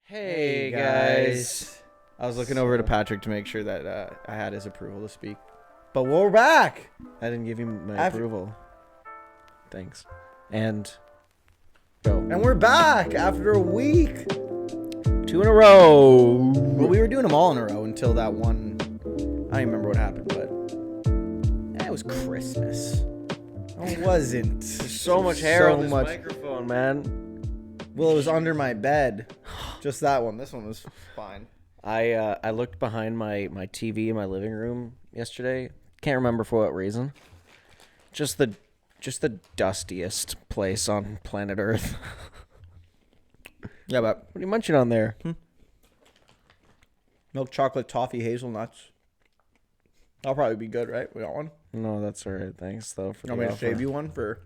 Hey guys. I was looking over to Patrick to make sure that I had his approval to speak. But we're back. I didn't give you my approval. Thanks. And go. And we're back after a week. 2 in a row. Well, we were doing them all in a row until that one. I don't even remember what happened, but it was Christmas. No, it wasn't. There's so much hair on this microphone, man. Well, it was under my bed. Just that one. This one was fine. I looked behind my TV in my living room yesterday. Can't remember for what reason. Just the dustiest place on planet Earth. Yeah, but What are you munching on there? milk chocolate toffee hazelnuts. That'll probably be good, right? We got one. No, that's all right. Thanks though for You want me to save you one for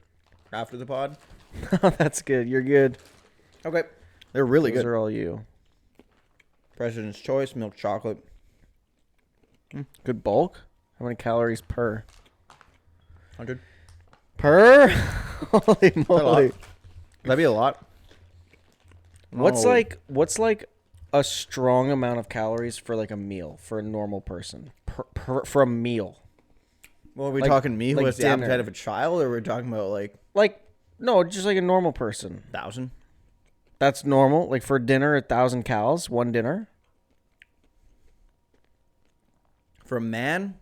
after the pod? That's good. You're good. Okay. They're really Those good. are all you. President's Choice milk chocolate. Good bulk. How many calories per? 100. Per? Holy moly! That'd be a lot. What's No. like a strong amount of calories for like a meal for a normal person for a meal? Well, are we Like- talking me who like has the dinner. appetite of a child, or we're talking about like Like no, just like a normal person. 1,000? That's normal. Like for dinner, 1,000 calories, one dinner. For a man,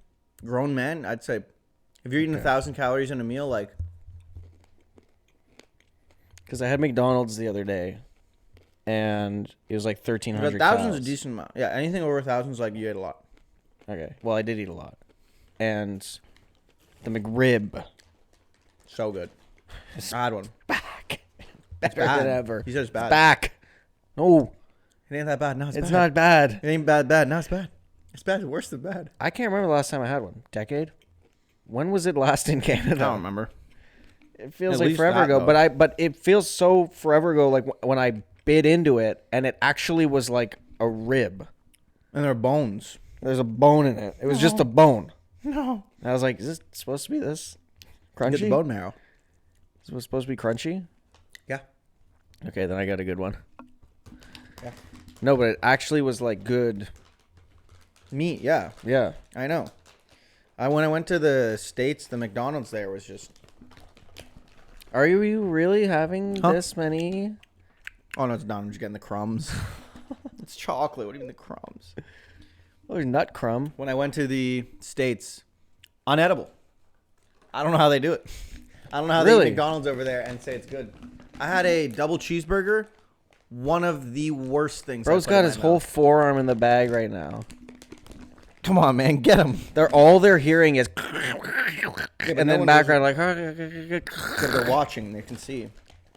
grown man, I'd say if you're eating 1,000 calories in a meal, like Because I had McDonald's the other day, and it was like 1,300 1,000 is calories. a decent amount. Yeah, anything over 1,000 is like you ate a lot. Okay, well I did eat a lot, and the McRib So good. I had one. back It's better bad. than ever. He said it's bad. Back. No, It ain't that bad. No, it's it's bad. not bad. It ain't bad. No, it's bad. It's bad. It's worse than bad. I can't remember the last time I had one. Decade? When was it last in I Canada? don't remember. It feels At like least forever that, ago, though. but it feels so forever ago. Like when I bit into it, and it actually was like a rib. And there are bones. There's a bone in it. It was just a bone. No. And I was like, is this supposed to be this Get the crunchy? bone marrow. Is it supposed to be crunchy? Yeah. Okay, then I got a good one. Yeah. No, but it actually was like good. Meat, yeah. Yeah. I know. When I went to the States, the McDonald's there was just... Are you really having Huh? this many? Oh, no, it's done. I'm just getting the crumbs. It's chocolate. What do you mean the crumbs? Oh, there's nut crumb. When I went to the States, unedible. I don't know how they do it. I don't know how they Really? eat McDonald's over there and say it's good. I had a double cheeseburger. One of the worst things. Bro's got his whole forearm in the bag right now. Come on, man. Get him. All they're hearing is, but and no then one background like, Because they're watching. They can see.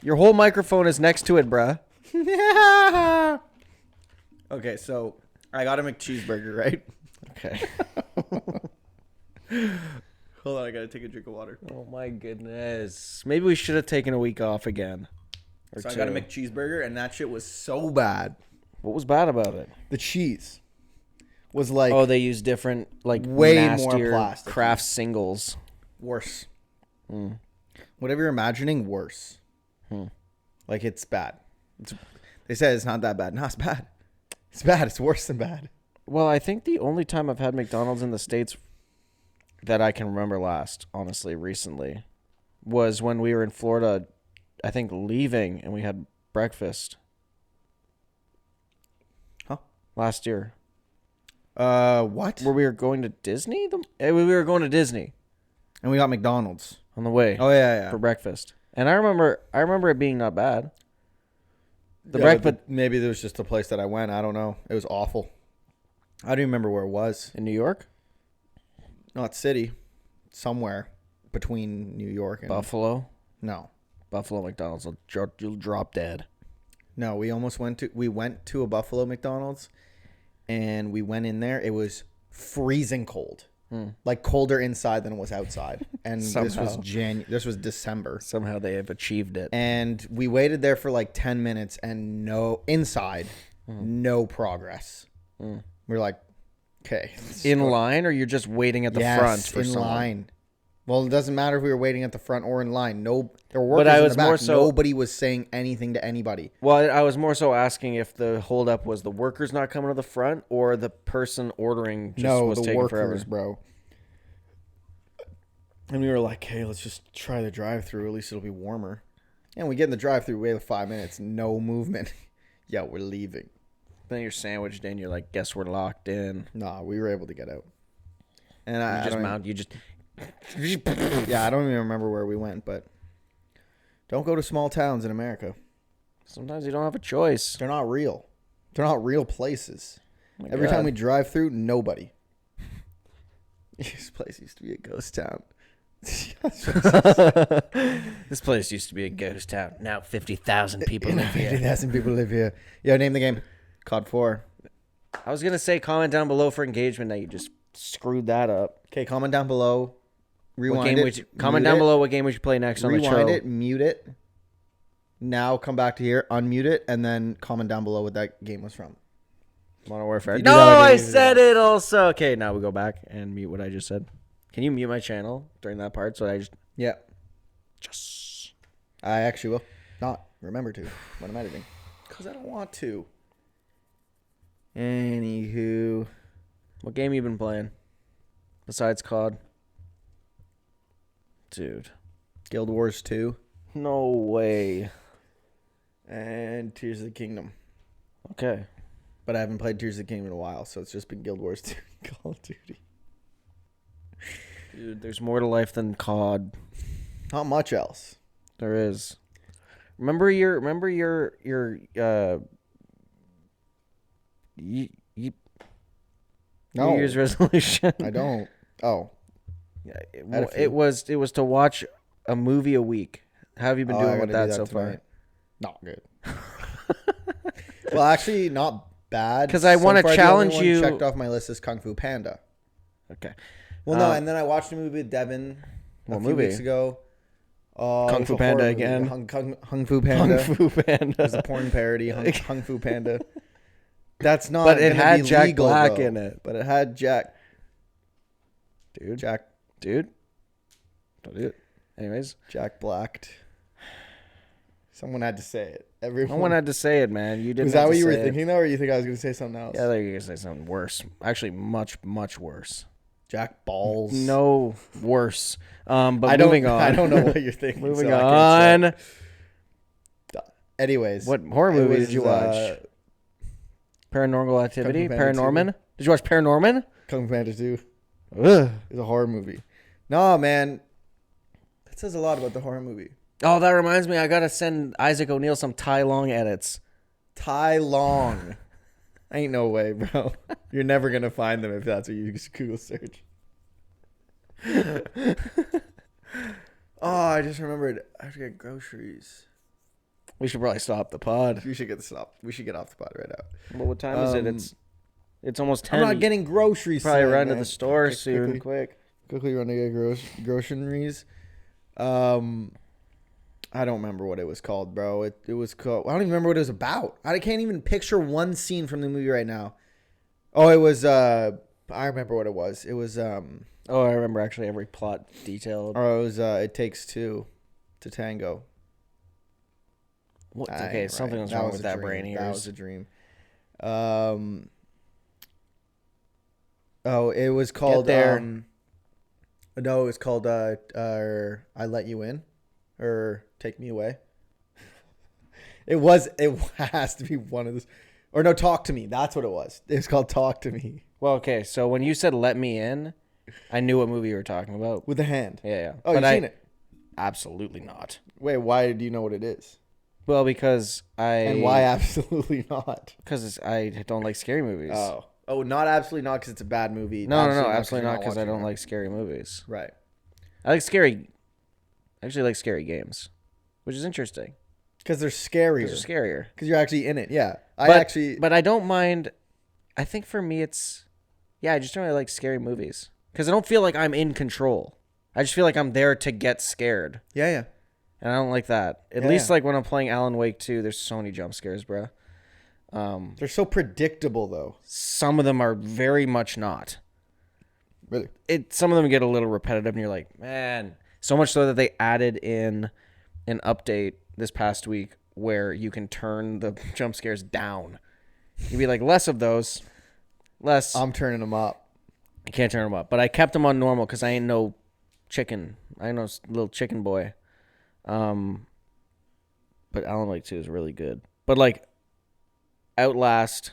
your whole microphone is next to it, bruh. Okay, so I got a McCheeseburger, right? Okay. Hold on. I got to take a drink of water. Oh my goodness. Maybe we should have taken a week off again. Or So two. I got a McCheeseburger, and that shit was so bad. What was bad about it? The cheese was like Oh, they use different, like, way more nastier plastic. Kraft singles. worse. Mm. Whatever you're imagining, worse. Like, it's bad. They say it's not that bad. No, it's bad. It's bad. It's worse than bad. Well, I think the only time I've had McDonald's in the States that I can remember last, honestly, recently, was when we were in Florida, I think leaving, and we had breakfast. Huh? Last year. What? Where we were going to Disney? We were going to Disney And we got McDonald's. on the way Oh, yeah. for breakfast. And I remember it being not bad. But maybe there was just a place that I went. I don't know. It was awful. I don't even remember where it was. In New York? Not city. Somewhere between New York and... Buffalo? No. Buffalo McDonald's. You'll drop dead. No, we went to a Buffalo McDonald's, and we went in there. It was freezing cold. Like colder inside than it was outside. And Somehow. this was December. Somehow they have achieved it. And we waited there for like 10 minutes and no progress. We're like, okay. In line, or you're just waiting at the front for in someone? line. Well, it doesn't matter if we were waiting at the front or in line. No, there were But workers I in was the back. more so. Nobody was saying anything to anybody. Well, I was more so asking if the holdup was the workers not coming to the front or the person ordering just No, was the taking workers, forever. bro. And we were like, hey, let's just try the drive-through. At least it'll be warmer. And we get in the drive-through, we have 5 minutes, no movement. Yeah, we're leaving. Then you're sandwiched in. You're like, guess we're locked in. Nah, we were able to get out. And You I just don't mount. You just. yeah, I don't even remember where we went, but don't go to small towns in America. Sometimes you don't have a choice. They're not real. They're not real places. Oh my Every God. time we drive through, nobody. This place used to be a ghost town. This place used to be a ghost town. Now 50,000 people live here. 50,000 people live here. Yo, name the game. COD 4. I was gonna say comment down below for engagement. Now you just screwed that up. Okay, comment down below. Rewind What game it. would you, comment mute down it, below what game we should play next on the show. Rewind it, mute it. Now come back to here, unmute it, and then comment down below what that game was from. Modern Warfare. You do No, that, I I do said that. it also. Okay, now we go back and mute what I just said. Can you mute my channel during that part? So I Yeah, just I actually will not remember to when I'm editing because I don't want to. Anywho, what game you been playing besides COD? Dude, Guild Wars 2 no way. and Tears of the Kingdom. Okay. But I haven't played Tears of the Kingdom in a while, so it's just been Guild Wars 2 and Call of Duty. Dude, there's more to life than COD. Not much else. There is. Remember your New No, Year's resolution. I don't. Oh, had a few. It was to watch a movie a week. How have you been Oh, I doing with gotta that do so far? tonight. Not good. Well, actually, not bad. 'Cause I wanna the only challenge one you- Checked off my list is Kung Fu Panda. Okay. Well, no, and then I watched a movie with Devin a What few movie? weeks ago. Kung It Fu was a horror Panda movie. again? Kung Fu Panda. Kung Fu It was a Panda. porn parody. Kung Fu Panda. That's not. But it gonna had be Jack legal, Black though. in it. But it had Jack. Dude. Jack Dude. Don't do it. Anyways. Blacked. Someone had to say it. Everyone. No one had to say it, man. You didn't Was have that to what you were say it. thinking though, or you think I was going to say something else? Yeah, I thought you were going to say something worse. Actually, much, much worse. Jack Balls. No worse. But I don't. moving on. I don't know what you're thinking. Moving so I can't on. say. Anyways, What horror it movie was, did you watch? Paranormal Activity? Kung Fu Panda Paranorman? Did you watch Paranorman? Kung Fu Panda 2 Ugh. is a horror movie. No, man, that says a lot about the horror movie. Oh, that reminds me. I got to send Isaac O'Neill some Tai Long edits. Tai Long. Ain't no way, bro. You're never gonna find them if that's what you Google search. Oh, I just remembered. I have to get groceries. We should probably stop the pod. We should get We should get off the pod right now. Well, what time is it? It's almost 10. I'm not getting groceries. Probably tonight, run to man. the store Okay, soon. Quickly run to get groceries. I don't remember what it was called, bro. It was called. I don't even remember what it was about. I can't even picture one scene from the movie right now. Oh, it was. I remember what it was. It was. Oh, I remember actually every plot detail. Or it was. It Takes Two to Tango. What? I Okay, ain't something right. was wrong was with a that dream. brain That here. was a dream. Oh, it was called. there. No, it was called. I Let You In, or Take Me Away. It was. It has to be one of those. Or no, Talk to Me. That's what it was. It was called Talk to Me Well, okay, so when you said "Let Me In," I knew what movie you were talking about. with a hand. Yeah, yeah. Oh, But you've seen it? Absolutely not. Wait, why do you know what it is? Well, because And why absolutely not? Because I don't like scary movies. Oh, not absolutely not because it's a bad movie. No, absolutely you're not because I watching don't it. like scary movies. Right. I like scary. I actually like scary games, which is interesting. Because they're scarier. Because they're scarier. Because you're actually in it. Yeah. But I don't mind. I think for me, it's I just don't really like scary movies because I don't feel like I'm in control. I just feel like I'm there to get scared, Yeah, yeah. and I don't like that. At Yeah, least yeah. like when I'm playing Alan Wake 2, there's so many jump scares, bro. They're so predictable though. Some of them are very much not. Really? Some of them get a little repetitive, and you're like, man. So much so that they added in an update this past week where you can turn the jump scares down. You'd be like, less of those, less. I'm turning them up. I can't turn them up, but I kept them on normal because I ain't no chicken. I ain't no little chicken boy. But Alan Wake 2 is really good. But like Outlast,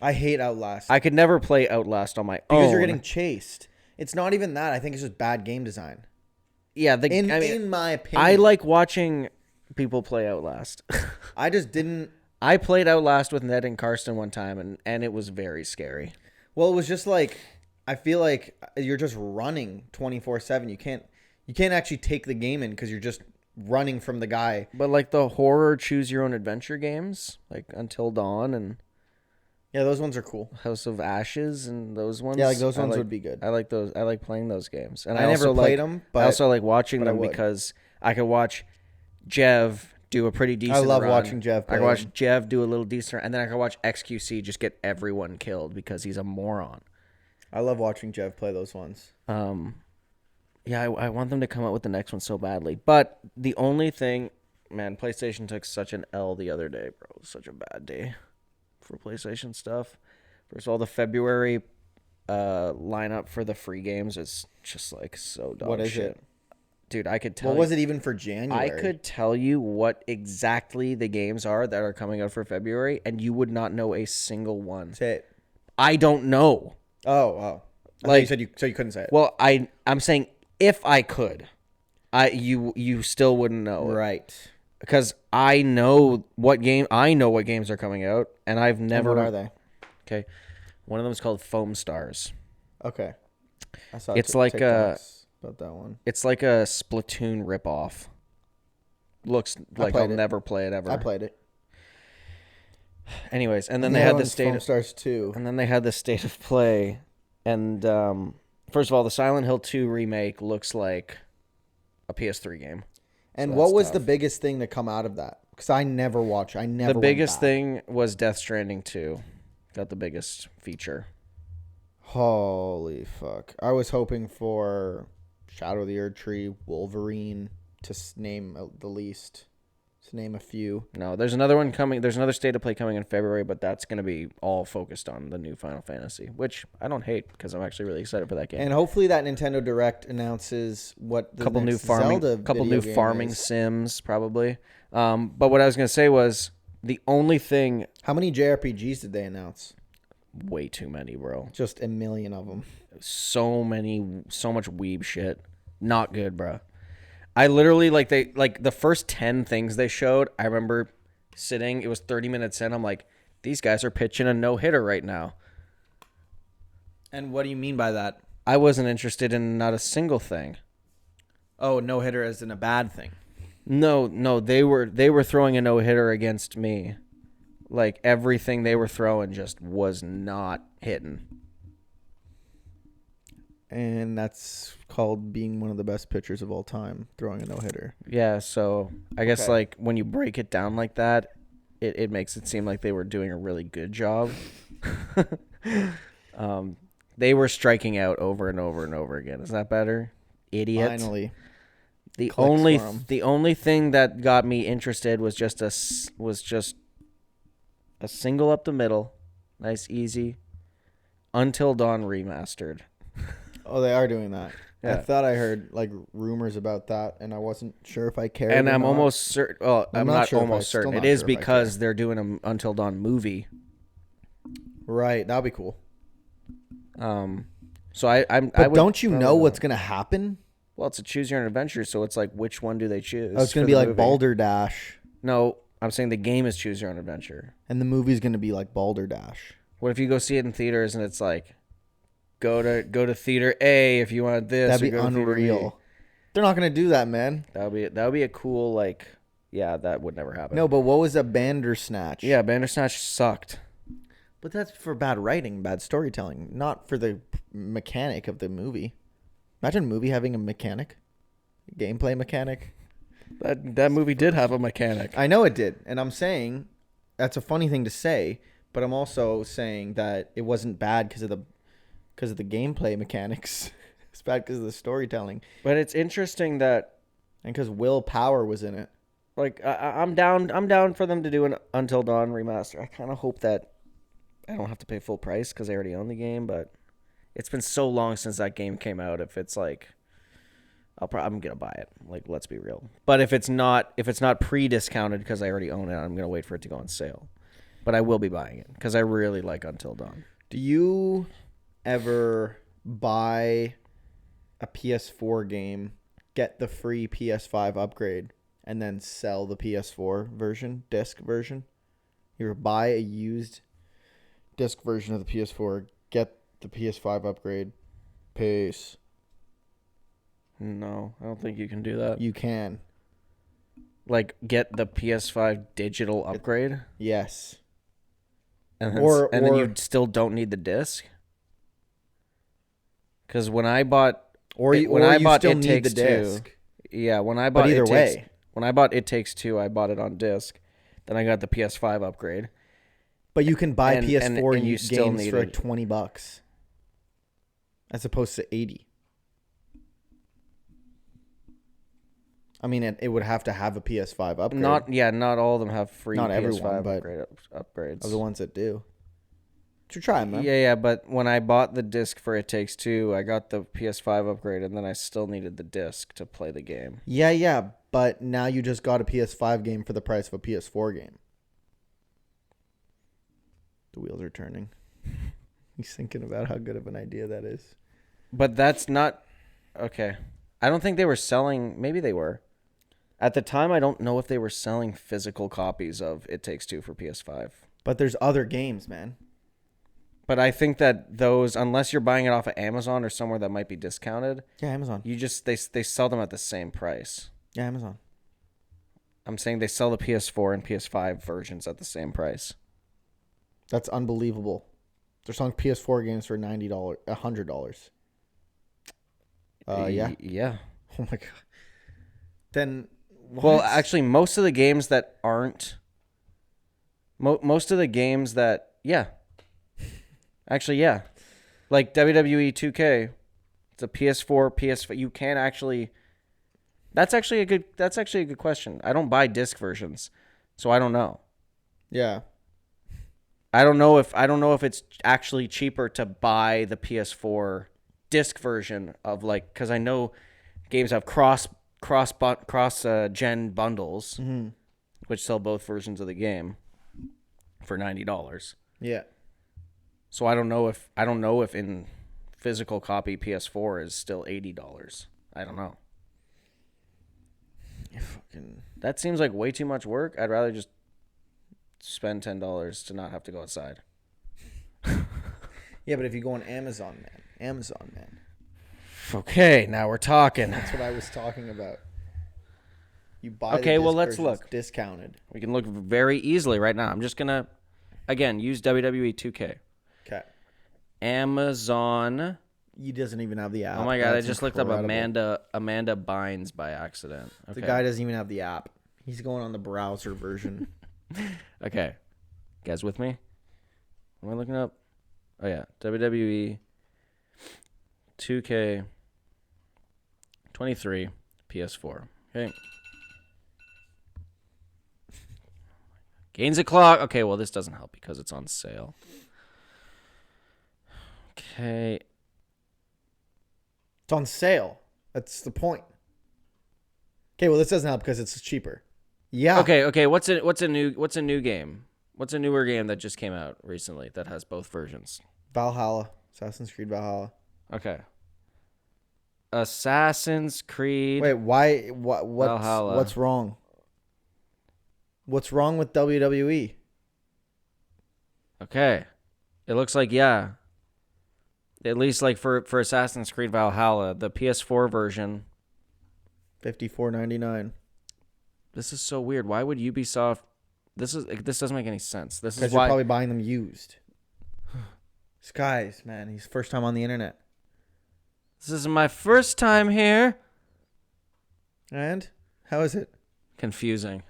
I hate Outlast. I could never play Outlast on my own because you're getting chased. It's not even that. I think it's just bad game design. Yeah, In my opinion, I like watching people play Outlast. I just didn't. I played Outlast with Ned and Karsten one time, and it was very scary. Well, it was just like I feel like you're just running 24/7. You can't actually take the game in because you're just running from the guy. But like the horror choose your own adventure games, like Until Dawn and Yeah, those ones are cool. House of Ashes and those ones. Yeah, like those ones would be good. I like those. I like playing those games. And I never also played like, them, but I also like watching but I them would. because I could watch Jev do a pretty decent I love run. watching Jev I play could watch them. Jev do a little decent, and then I could watch XQC just get everyone killed because he's a moron. I love watching Jev play those ones. Yeah, I want them to come out with the next one so badly. But the only thing, man, PlayStation took such an L the other day, bro. It was such a bad day for PlayStation stuff. First of all, the February lineup for the free games is just like so dog What is shit. it? Dude, I could tell What you. was it even for January? I could tell you what exactly the games are that are coming out for February, and you would not know a single one. say it. I don't know. Oh. I thought Like- you said you couldn't say it. Well, I'm saying if I could, you still wouldn't know. Right. Because I know what games are coming out, and I've never. And what are they? Okay, one of them is called Foam Stars. Okay. I saw It's like TikToks about that one. It's like a Splatoon ripoff. Looks like I'll played it. never play it ever. I played it. Anyways, and then The they other had the one's state. Foam Stars 2. And then they had the state of play, and first of all, the Silent Hill 2 remake looks like a PS3 game. And So what that's was tough. the biggest thing that come out of that? Because I never watched. I never. The went biggest back. thing was Death Stranding 2. Got the biggest feature. Holy fuck! I was hoping for Shadow of the Erd Tree, Wolverine, to name the least. To name a few. No, there's another one coming. There's another state of play coming in February, but that's going to be all focused on the new Final Fantasy, which I don't hate because I'm actually really excited for that game. And hopefully that Nintendo Direct announces what the couple new next farming, Zelda couple video new game farming is. sims probably. But what I was going to say was the only thing. How many JRPGs did they announce? Way too many, bro. Just a million of them. So much weeb shit. Not good, bro. I literally the first 10 things they showed. I remember sitting. It was 30 minutes in. I'm like, these guys are pitching a no hitter right now. And what do you mean by that? I wasn't interested in not a single thing. Oh, no hitter as in a bad thing. No, they were throwing a no hitter against me. Like everything they were throwing just was not hitting. And that's called being one of the best pitchers of all time, throwing a no hitter. Yeah, so I guess Okay. like when you break it down like that, it makes it seem like they were doing a really good job. They were striking out over and over and over again. Is that better? Idiot. Finally. The Clicks only for 'em. the only thing that got me interested was just a single up the middle, nice easy, Until Dawn remastered. Oh, they are doing that. I Yeah. thought I heard like rumors about that, and I wasn't sure if I cared. And or I'm not. almost certain. Well, I'm I'm not not sure if I- almost still certain. not It is sure if I because care. they're doing an Until Dawn movie. Right. That'd be cool. So I But would don't you probably know go. what's gonna happen? Well, it's a choose your own adventure, so it's like which one do they choose? Oh, it's gonna for be the like movie? Balderdash, No, I'm saying the game is choose your own adventure. and the movie's gonna be like Balderdash. What if you go see it in theaters and it's like go to theater A if you want this? That'd or be go to theater B? unreal. They're not gonna do that, man. That would be a cool like. Yeah, that would never happen. No, but what was a Bandersnatch? Yeah, Bandersnatch sucked. But that's for bad writing, bad storytelling, not for the mechanic of the movie. Imagine a movie having a mechanic, gameplay mechanic. That movie did have a mechanic. I know it did, and I'm saying that's a funny thing to say, but I'm also saying that it wasn't bad because of the gameplay mechanics. It's bad because of the storytelling But it's interesting that and because Will Power was in it. like I'm down for them to do an Until Dawn remaster. I kind of hope that I don't have to pay full price because I already own the game. But it's been so long since that game came out. If it's like I'm gonna buy it. Like, let's be real. But if it's not pre-discounted because I already own it, I'm gonna wait for it to go on sale. But I will be buying it because I really like Until Dawn. Do you ever buy a PS4 game, get the free PS5 upgrade, and then sell the PS4 version, disc version? You ever buy a used disc version of the PS4, get the PS5 upgrade? Peace. No, I don't think you can do that. You can. Like, get the PS5 digital upgrade, Yes. and then you still don't need the disc. Because when I bought still It need Takes the disc. Two, yeah, when I bought But either way, when I bought It Takes Two, I bought it on disc. Then I got the PS5 upgrade. but you can buy And- PS4 and you still games need for like it. $20 as opposed to 80. I mean, it would have to have a PS5 upgrade. Not all of them have free Not PS5 everyone, but upgrades. of the ones that do. Should try them, man. Yeah, but when I bought the disc for It Takes Two, I got the PS5 upgrade, and then I still needed the disc to play the game. Yeah, but now you just got a PS5 game for the price of a PS4 game. The wheels are turning. He's thinking about how good of an idea that is. But that's not okay. I don't think they were selling. Maybe they were. At the time, I don't know if they were selling physical copies of It Takes Two for PS5. But there's other games, man. But I think that those, unless you're buying it off of Amazon or somewhere that might be discounted, Yeah, Amazon. they sell them at the same price. Yeah, Amazon. I'm saying they sell the PS4 and PS5 versions at the same price. That's unbelievable. They're selling PS4 games for $90, $100. Yeah. Yeah. Oh my god. Then what? Well, actually, most of the games that aren't. Most of the games that, yeah. Actually, yeah. Like WWE 2K, it's a PS4, PS5. You can actually. That's actually a good question. I don't buy disc versions, so I don't know. Yeah. I don't know if it's actually cheaper to buy the PS4 disc version of, like, because I know games have cross gen bundles, Mm-hmm. which sell both versions of the game for $90. Yeah. So I don't know if in physical copy PS4 is still $80. I don't know. That seems like way too much work. I'd rather just spend $10 to not have to go outside. Yeah, but if you go on Amazon, man. Okay, now we're talking. That's what I was talking about. You buy Okay, the well, disc let's versions look. Discounted. We can look very easily right now. I'm just gonna, again, use WWE 2K. Okay. Amazon. He doesn't even have the app. Oh my god, That's I just looked up incredible. Amanda Bynes by accident. Okay. The guy doesn't even have the app. He's going on the browser version. Okay. You guys with me? Am I looking up? Oh yeah, WWE 2K 23 PS4. Okay. Gains a clock. Okay, well this doesn't help because it's on sale. Okay. It's on sale. That's the point. Okay, well this doesn't help because it's cheaper. Yeah. Okay. What's a new game? What's a newer game that just came out recently that has both versions? Valhalla. Assassin's Creed Valhalla. Okay. Assassin's Creed. Wait, why? Valhalla. What's wrong? What's wrong with WWE? Okay. It looks like, yeah. At least like for Assassin's Creed Valhalla, the PS4 version. $54.99. This is so weird. Why would Ubisoft? This doesn't make any sense. This is Because why. you're probably buying them used. This guy's, man, he's first time on the internet. This is my first time here. And how is it? Confusing.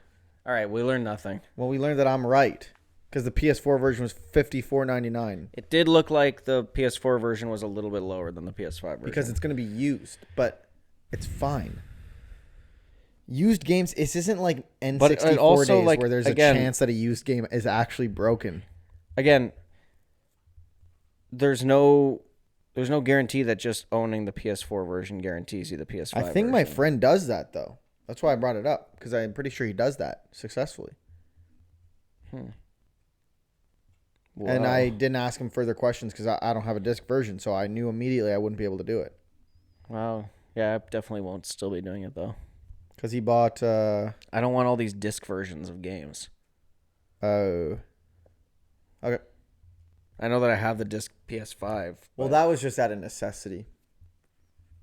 All right, we learned nothing. Well, we learned that I'm right. Because the PS4 version was $54.99. It did look like the PS4 version was a little bit lower than the PS5 version. Because it's going to be used, but it's fine. Used games, this isn't like N64 also, days like, where there's again, a chance that a used game is actually broken. Again, there's no guarantee that just owning the PS4 version guarantees you the PS5 I think version. my friend does that, though. That's why I brought it up, because I'm pretty sure he does that successfully. Wow. And I didn't ask him further questions because I don't have a disc version, so I knew immediately I wouldn't be able to do it. Wow. Yeah, I definitely won't still be doing it, though. Because he bought... I don't want all these disc versions of games. Oh. Okay. I know that I have the disc PS5. Well, that was just out of necessity.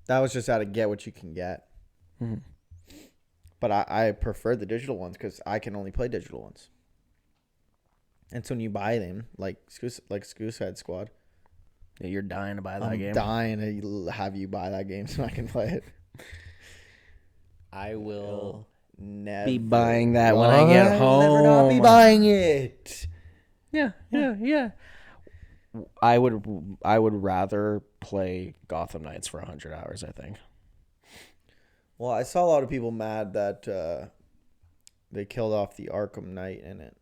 That was just out of get what you can get. Mm-hmm. But I prefer the digital ones because I can only play digital ones. And so when you buy them, like Goosehead Squad, Yeah, you're dying to buy that I'm game. dying to have you buy that game so I can play it. I will Never be buying that when I get home. I'll never not be buying it. Yeah. I would rather play Gotham Knights for 100 hours, I think. Well, I saw a lot of people mad that they killed off the Arkham Knight in it.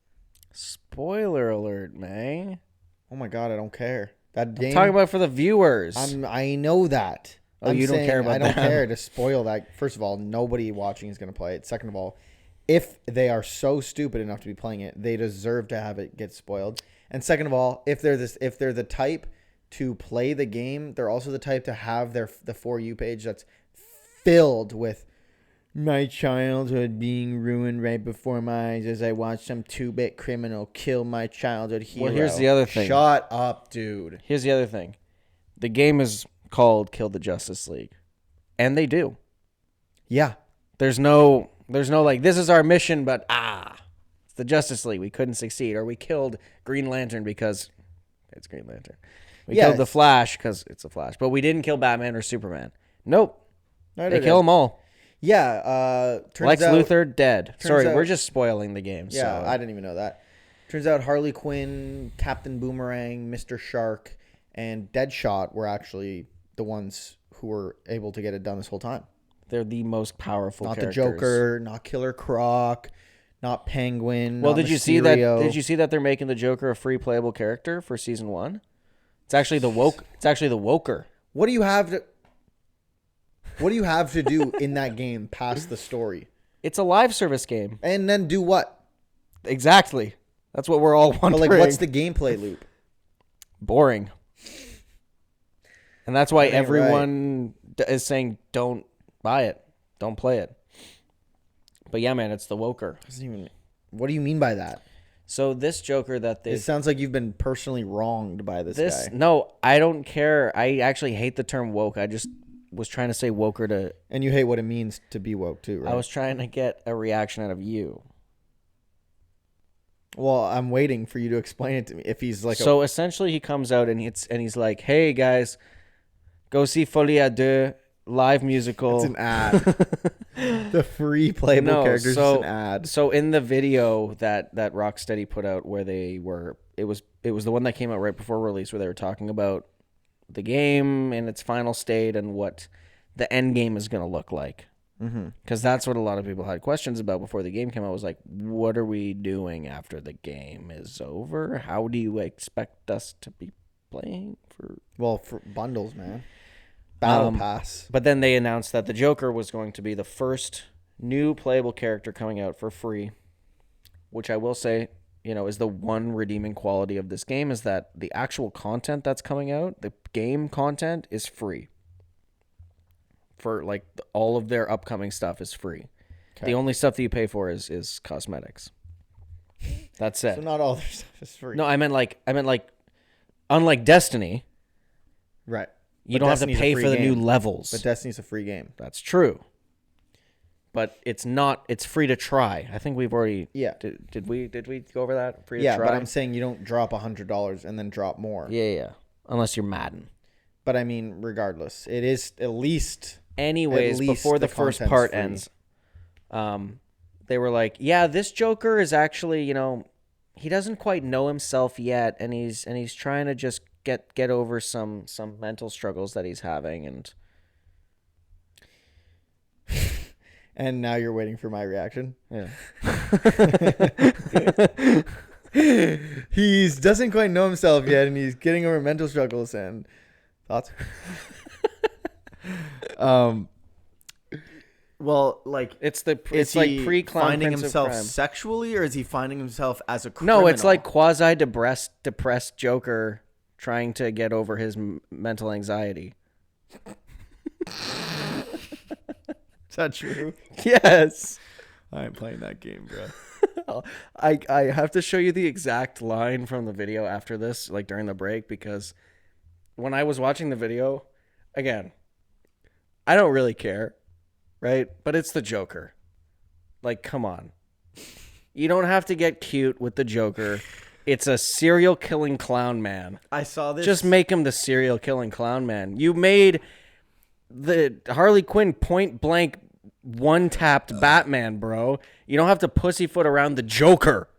Spoiler alert, man. Oh my god, I don't care. That game. I'm talking about for the viewers. I know that. Oh, I'm you don't saying care about I don't them. care to spoil that. First of all, nobody watching is going to play it. Second of all, if they are so stupid enough to be playing it, they deserve to have it get spoiled. And second of all, if they're the type to play the game, they're also the type to have the For You page that's filled with my childhood being ruined right before my eyes as I watched some 2-bit criminal kill my childhood hero. Well, here's the other thing. Shut up, dude. Here's the other thing. The game is called Kill the Justice League. And they do. Yeah. There's no like, this is our mission, but it's the Justice League. We couldn't succeed. Or we killed Green Lantern because it's Green Lantern. We killed the Flash because it's the Flash. But we didn't kill Batman or Superman. Nope. They kill them all. Yeah. Lex Luthor, dead. Sorry, out- we're just spoiling the game. Yeah, so. I didn't even know that. Turns out Harley Quinn, Captain Boomerang, Mr. Shark, and Deadshot were actually the ones who were able to get it done this whole time. They're the most powerful Not characters. the Joker, not Killer Croc, not Penguin. Well, not did you see that? Mysterio. Did you see that they're making the Joker a free playable character for season 1? It's actually the Woker. What do you have to do in that game past the story? It's a live service game. And then do what? Exactly. That's what we're all But wondering. like, what's the gameplay loop? Boring. And that's why That ain't everyone is saying don't buy it, don't play it. But yeah, man, it's the Woker. What do you mean by that? So this Joker that they It sounds like you've been personally wronged by this guy. No, I don't care. I actually hate the term woke. I just was trying to say woker to. And you hate what it means to be woke too, right? I was trying to get a reaction out of you. Well, I'm waiting for you to explain it to me. If he's like, So essentially, he comes out and he's like, "Hey guys, go see Folie à Deux live musical." it's an ad. The free playable character is just an ad. So in the video that Rocksteady put out, where it was the one that came out right before release, where they were talking about the game in its final state and what the end game is going to look like. Because that's what a lot of people had questions about before the game came out. Was like, what are we doing after the game is over? How do you expect us to be playing for? Well, for bundles, man. Battle Pass. But then they announced that the Joker was going to be the first new playable character coming out for free, which I will say, is the one redeeming quality of this game, is that the actual content that's coming out, the game content, is free. For like all of their upcoming stuff is free. Okay. The only stuff that you pay for is cosmetics. That's it. So not all their stuff is free. No, I meant like unlike Destiny, right? You don't have to pay for the new levels. But Destiny's a free game. That's true. But it's not. It's free to try. I think we've already. Yeah. Did we go over that? Free to yeah, try? but I'm saying you don't drop $100 and then drop more. Yeah. Unless you're Madden. But I mean, regardless, it is at least. Anyways, before the first part ends, they were like, "Yeah, this Joker is actually, he doesn't quite know himself yet, and he's trying to just get over some mental struggles that he's having, and And now you're waiting for my reaction. yeah. He doesn't quite know himself yet, and he's getting over mental struggles and thoughts. Well, like It's is like he pre-clown finding Prince of himself Crime. sexually, or is he finding himself as a criminal? No, it's like quasi depressed Joker trying to get over his mental anxiety. Is that true? Yes. I ain't playing that game, bro. I have to show you the exact line from the video after this, like during the break, because when I was watching the video, again, I don't really care, right? But it's the Joker. Like, come on. You don't have to get cute with the Joker. It's a serial killing clown man. I saw this. Just make him the serial killing clown man. You made the Harley Quinn point blank one tapped Batman, bro. You don't have to pussyfoot around the Joker.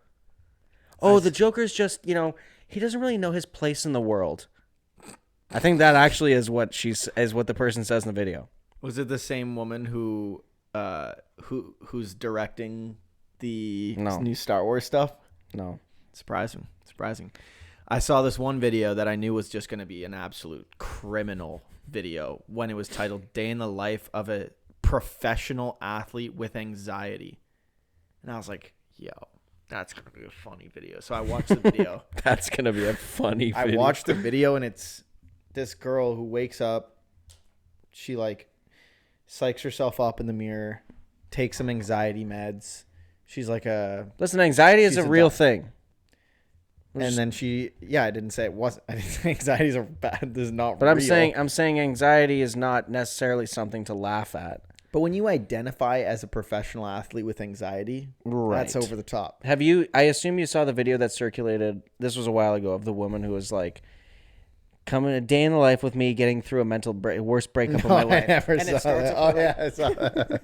Oh, the Joker's just, he doesn't really know his place in the world. I think that actually is what the person says in the video. Was it the same woman who's directing the new Star Wars stuff? No. Surprising. I saw this one video that I knew was just going to be an absolute criminal video when it was titled "Day in the Life of a Professional Athlete with Anxiety," and I was like, "Yo, that's going to be a funny video." So I watched the video. That's going to be a funny video. I watched the video, and it's this girl who wakes up. She like psychs herself up in the mirror, takes some anxiety meds. She's like Listen, anxiety is a real thing. And then I didn't say it wasn't. I didn't say anxieties are bad. This is not. But real. I'm saying anxiety is not necessarily something to laugh at. But when you identify as a professional athlete with anxiety, that's over the top. I assume you saw the video that circulated, this was a while ago, of the woman who was like, coming a day in the life with me, getting through a worst breakup of my life. I never saw that. Oh, yeah, I saw that.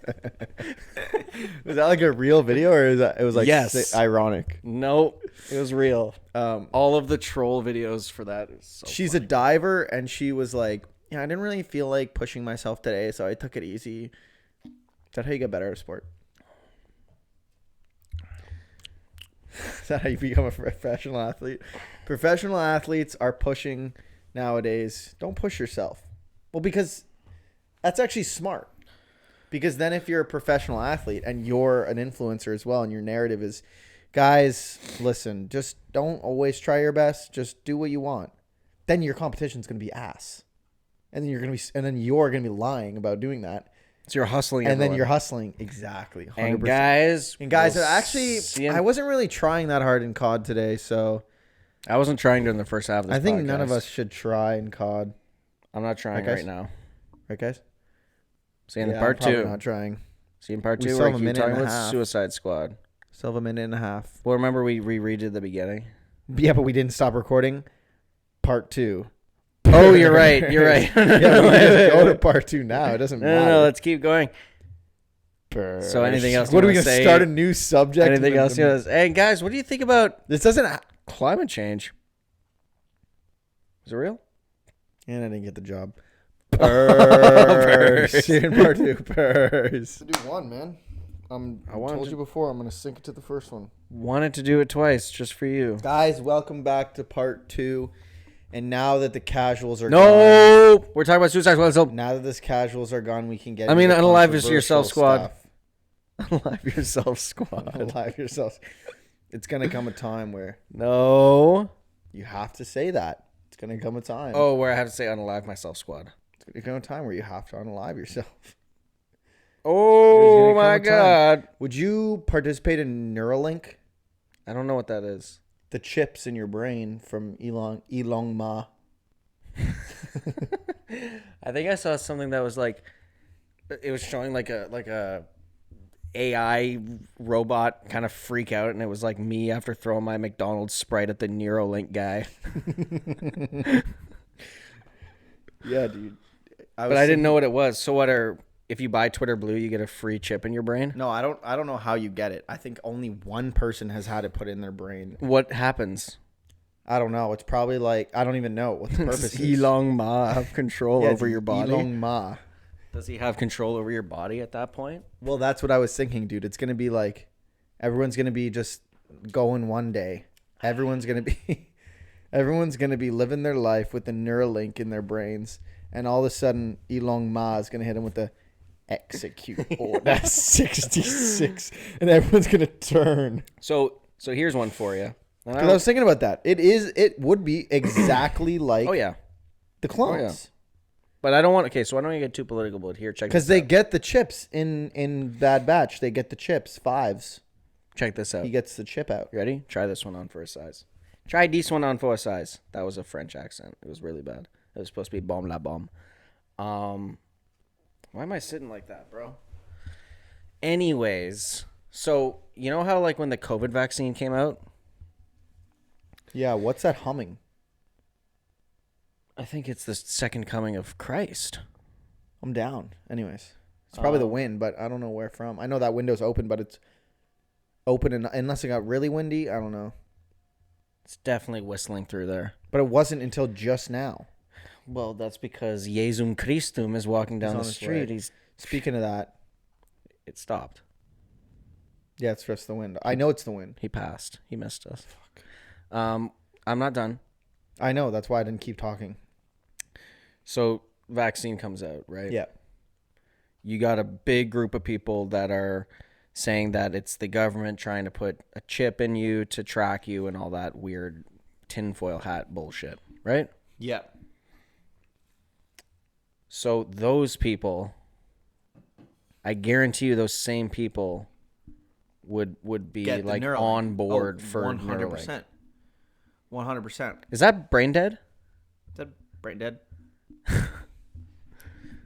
Was that like a real video, or it was like yes. Ironic? No, it was real. All of the troll videos for that is so She's funny. a diver, and she was like, I didn't really feel like pushing myself today, so I took it easy. Is that how you get better at a sport? Is that how you become a professional athlete? Professional athletes are pushing nowadays. Don't push yourself. Well, because that's actually smart. Because then if you're a professional athlete and you're an influencer as well, and your narrative is, guys, listen, just don't always try your best. Just do what you want. Then your competition's going to be ass. And then you're going to be lying about doing that. So you're hustling. And then you're hustling. Exactly. 100%. And guys, actually, I wasn't really trying that hard in COD today, so I wasn't trying during the first half of this I think podcast. none of us should try in COD. I'm not trying right now. Right, guys? See you in part I'm 2. not trying. See you in part We 2 still where I have a keep minute talking and a about half. Suicide Squad. Still have a minute and a half. Well, remember we redid the beginning? Yeah, but we didn't stop recording. Part 2. Oh, you're right. You're right. Yeah, we can just go to part 2 now. It doesn't matter. No, let's keep going. So anything else? What are we going to start a new subject? Anything else? Hey guys, what do you think about This doesn't. climate change? Is it real? And I didn't get the job. Purrs. See you in part 2. Purrs. To do one, man. I told you before, I'm going to sync it to the first one. Wanted to do it twice just for you. Guys, welcome back to part 2. And now that the casuals are gone, No, we're talking about Suicide Squad. So now that the casuals are gone, we can get. I mean, into unalive controversial yourself, squad. stuff. Alive yourself, squad. Unalive yourself. It's gonna come a time where No. you have to say that. It's gonna come a time. Oh, where I have to say unalive myself, squad. It's gonna come a time where you have to unalive yourself. Oh There's gonna my come a time. god. Would you participate in Neuralink? I don't know what that is. The chips in your brain from Elon Ma. I think I saw something that was like, it was showing like a AI robot kind of freak out, and it was like me after throwing my McDonald's Sprite at the Neuralink guy. Yeah, dude. But I didn't know what it was. So what if you buy Twitter Blue, you get a free chip in your brain? No, I don't know how you get it. I think only one person has had it put in their brain. What happens? I don't know. It's probably like I don't even know what the purpose Does is. Elon Ma have control over your body? Elon Ma. Does he have control over your body at that point? Well, that's what I was thinking, dude. It's gonna be like everyone's gonna be just going one day. Everyone's gonna be living their life with the Neuralink in their brains, and all of a sudden Elon Ma is gonna hit him with the execute order 66, and everyone's gonna turn. So here's one for you. Because I was thinking about that. It would be exactly like Oh yeah, the clones. but I don't want. Okay, so I don't want to get too political. But here, check. Because this they out. get the chips in Bad Batch. They get the chips, 5s. Check this out. He gets the chip out. You ready? Try this one on for a size. Try this one on for a size. That was a French accent. It was really bad. It was supposed to be bomb la bomb. Why am I sitting like that, bro? Anyways, so you know how like when the COVID vaccine came out, Yeah, what's that humming? I think it's the second coming of Christ. I'm down. Anyways, it's probably the wind, but I don't know where from. I know that window's open, but it's open unless it got really windy. I don't know. It's definitely whistling through there. But it wasn't until just now. Well, that's because Jesum Christum is walking down on the his street. way. Speaking of that, It stopped. yeah, it's just the wind. I know it's the wind. He passed. He missed us. Fuck. I'm not done. I know. That's why I didn't keep talking. So vaccine comes out, right? Yeah. You got a big group of people that are saying that it's the government trying to put a chip in you to track you and all that weird tinfoil hat bullshit, right? Yeah. So those people, I guarantee you those same people would be Get the like Neuralink. on board for 100%. Neuralink. 100%. Is that brain dead? Is that brain dead?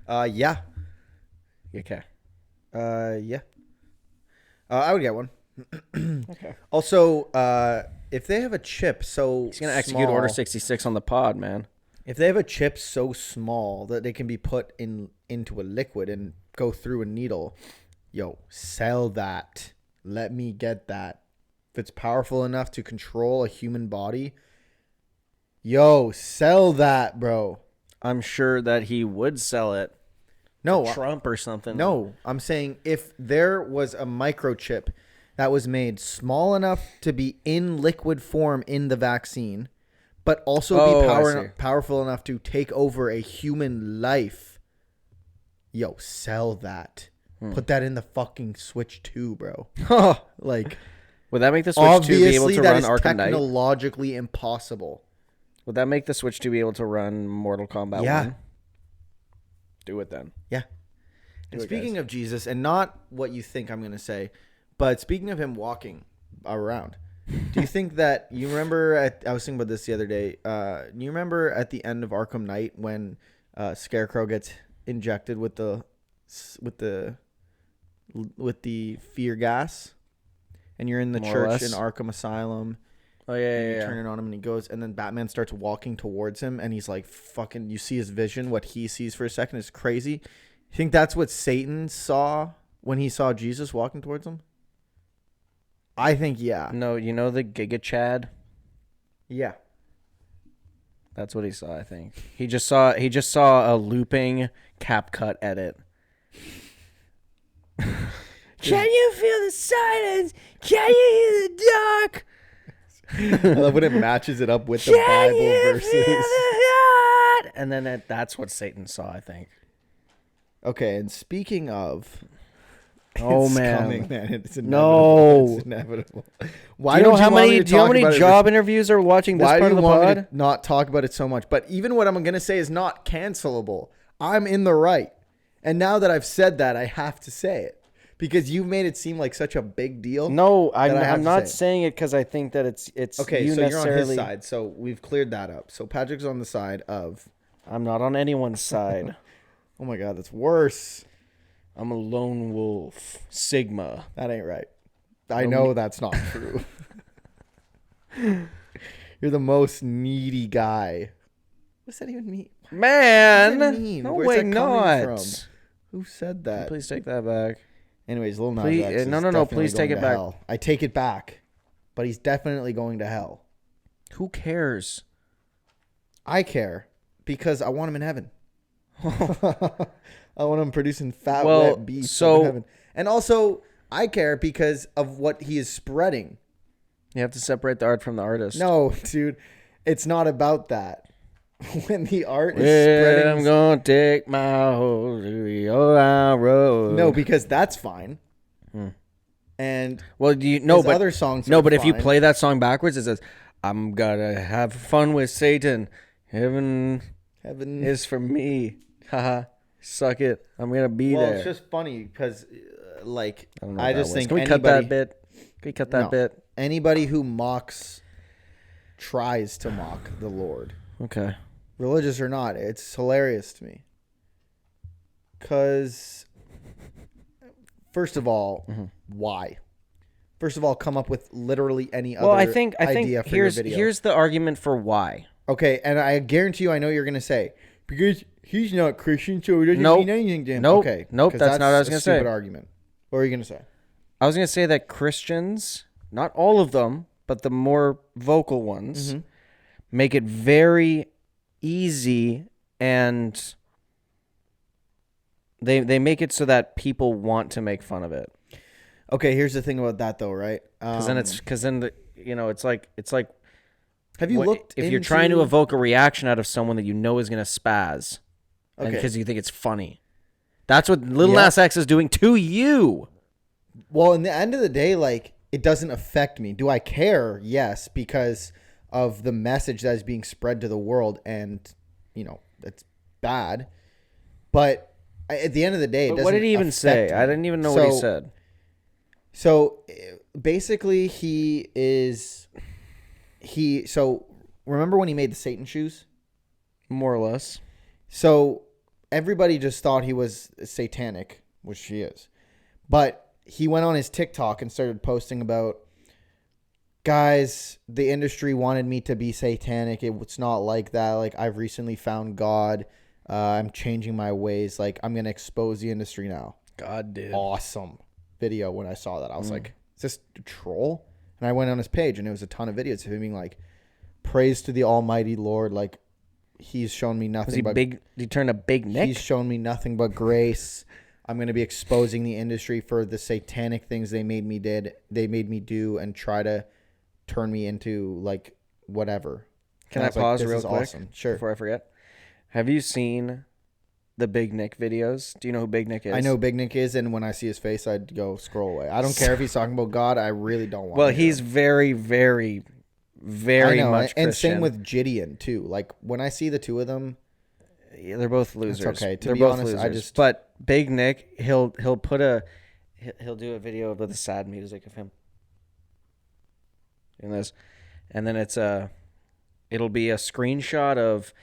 Yeah. Okay. Yeah. I would get one. Okay. Also, if they have a chip so He's gonna execute small- Order 66 on the pod, man. If they have a chip so small that they can be put into a liquid and go through a needle, yo, sell that. Let me get that. If it's powerful enough to control a human body, yo, sell that, bro. I'm sure that he would sell it No, to Trump or something. No, I'm saying if there was a microchip that was made small enough to be in liquid form in the vaccine, but also be I see. powerful enough to take over a human life, yo, sell that. Put that in the fucking Switch 2, bro. Like, Would that make the Switch 2 be able obviously to that run is Arkham Knight? technologically impossible. Would that make the Switch 2 be able to run Mortal Kombat Yeah. 1? Do it then. Yeah. Do And it, speaking guys. of Jesus, and not what you think I'm going to say, but speaking of him walking around, do you think that you remember? I was thinking about this the other day. You remember at the end of Arkham Knight when Scarecrow gets injected with the fear gas, and you're in the More or church in less. Arkham Asylum. Oh, yeah, And yeah, you yeah. turn it on him and he goes, and then Batman starts walking towards him, and he's like, fucking, you see his vision, what he sees for a second is crazy. You think that's what Satan saw when he saw Jesus walking towards him? I think, yeah. No, you know the Giga Chad? Yeah. That's what he saw, I think. He just saw a looping CapCut edit. Can you feel the silence? Can you hear the dark? I love when it matches it up with the Bible verses. And then that's what Satan saw, I think. Okay, and speaking of... Oh, it's man. coming, man. It's inevitable. No. It's inevitable. Do Why you know how want me many? to Do you know how talk many about it? job interviews are watching this Why part do of you the want me pod? to not talk about it so much? But even what I'm going to say is not cancelable. I'm in the right. And now that I've said that, I have to say it. Because you made it seem like such a big deal. No, that I have I'm to not say it. saying it because I think that it's Okay, you so you're on his necessarily. side. So we've cleared that up. So Patrick's on the side of... I'm not on anyone's side. Oh my God, that's worse. I'm a lone wolf, Sigma. That ain't right. I know that's not true. You're the most needy guy. What does that even mean? Man, What does that mean? no Where's way, that coming not. from? Who said Can you that? please take that back. Anyways, Lil Nas Please, X is no, definitely please take going it to back. hell. I take it back, but he's definitely going to hell. Who cares? I care because I want him in heaven. I want him producing fat wet beef in heaven. And also, I care because of what he is spreading. You have to separate the art from the artist. No, dude, it's not about that. When the art is spreading, I'm gonna take my horse to the old road. No, because that's fine. And but other songs. No, but if you fine. play that song backwards, it says, "I'm gonna have fun with Satan. Heaven is for me. Haha, suck it. I'm gonna be there." Well, it's just funny because, I just think Can we anybody, cut that bit? Can we cut that bit? Anybody who tries to mock the Lord. Okay. Religious or not, it's hilarious to me. Because, first of all, why? First of all, come up with literally any other idea for your video. Here's the argument for why. Okay, and I guarantee you I know you're going to say, because he's not Christian, so it doesn't mean anything to him. Nope. Okay, Nope, that's not what I was going to say. Stupid argument. What are you going to say? I was going to say that Christians, not all of them, but the more vocal ones, make it very easy, and they make it so that people want to make fun of it. Okay, here's the thing about that though, right? Because then it's like have you looked if you're trying to evoke a reaction out of someone that you know is going to spaz, because you think it's funny. That's what Lil Nas X is doing to you. Well, in the end of the day, it doesn't affect me. Do I care? Yes, because of the message that is being spread to the world, and that's bad. But at the end of the day, it doesn't. What did he even say? Me. I didn't even know what he said. So basically, So remember when he made the Satan shoes? More or less. So everybody just thought he was satanic, which he is, but he went on his TikTok and started posting about, guys, the industry wanted me to be satanic. It's not like that. I've recently found God. I'm changing my ways. I'm going to expose the industry now. God did. Awesome video when I saw that. I was like, is this a troll? And I went on his page, and it was a ton of videos of him being like, praise to the almighty Lord. He's shown me nothing but... Did he turn a big Nick? He's shown me nothing but grace. I'm going to be exposing the industry for the satanic things they made me do and try to turn me into whatever. Can I pause real quick? Awesome. Sure. Before I forget. Have you seen the Big Nick videos? Do you know who Big Nick is? I know who Big Nick is, and when I see his face, I'd go scroll away. I don't care if he's talking about God. I really don't want. Well, he's very, very, very much Christian. And same with Gideon too. When I see the two of them, they're both losers. That's okay. They're be both honest, losers. But Big Nick, he'll do a video with the sad music of him in this, and then it'll be a screenshot of